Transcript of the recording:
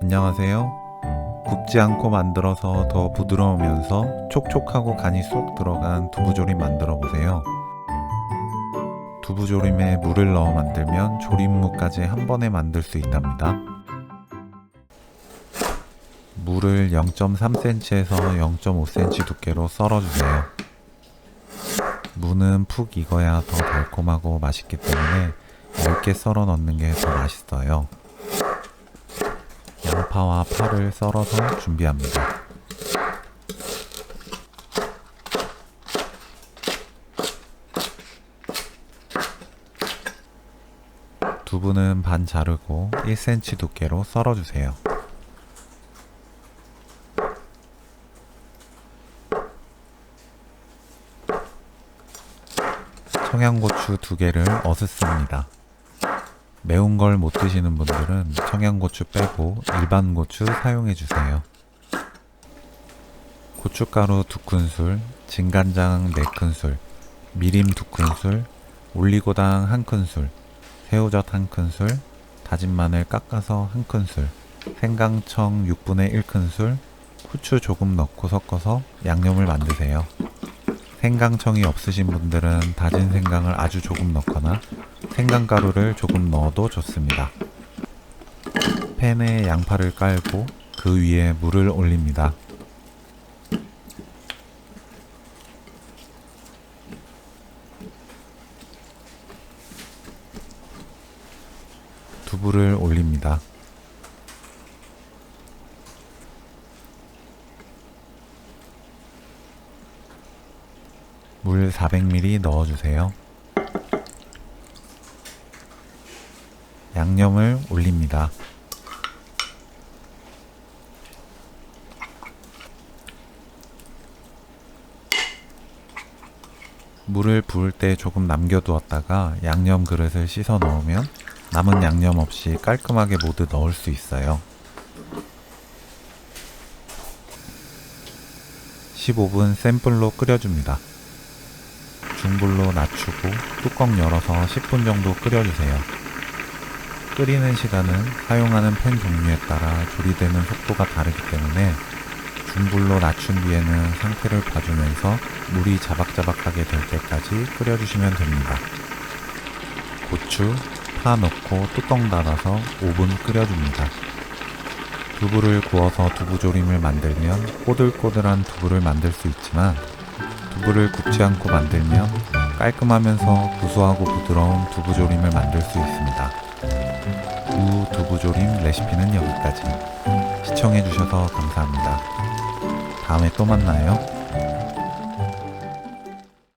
안녕하세요. 굽지 않고 만들어서 더 부드러우면서 촉촉하고 간이 쏙 들어간 두부조림 만들어 보세요. 두부조림에 물을 넣어 만들면 조림무까지 한 번에 만들 수 있답니다. 물을 0.3cm에서 0.5cm 두께로 썰어주세요. 무는 푹 익어야 더 달콤하고 맛있기 때문에 얇게 썰어 넣는 게 더 맛있어요. 양파와 파를 썰어서 준비합니다. 두부는 반 자르고 1cm 두께로 썰어주세요. 청양고추 2개를 어슷습니다. 매운 걸 못 드시는 분들은 청양고추 빼고 일반 고추 사용해주세요. 고춧가루 2큰술, 진간장 4큰술, 미림 2큰술, 올리고당 1큰술, 새우젓 1큰술, 다진 마늘 깎아서 1큰술, 생강청 6분의 1큰술, 후추 조금 넣고 섞어서 양념을 만드세요. 생강청이 없으신 분들은 다진 생강을 아주 조금 넣거나 생강가루를 조금 넣어도 좋습니다. 팬에 양파를 깔고 그 위에 물을 올립니다. 두부를 올립니다. 물 400ml 넣어주세요. 양념을 올립니다. 물을 부을 때 조금 남겨두었다가 양념 그릇을 씻어 넣으면 남은 양념 없이 깔끔하게 모두 넣을 수 있어요. 15분 센 불로 끓여줍니다. 중불로 낮추고 뚜껑 열어서 10분 정도 끓여주세요. 끓이는 시간은 사용하는 팬 종류에 따라 조리되는 속도가 다르기 때문에 중불로 낮춘 뒤에는 상태를 봐주면서 물이 자박자박하게 될 때까지 끓여주시면 됩니다. 고추, 파 넣고 뚜껑 닫아서 5분 끓여줍니다. 두부를 구워서 두부조림을 만들면 꼬들꼬들한 두부를 만들 수 있지만 두부를 굽지 않고 만들면 깔끔하면서 구수하고 부드러운 두부조림을 만들 수 있습니다. 무 두부조림 레시피는 여기까지. 시청해주셔서 감사합니다. 다음에 또 만나요.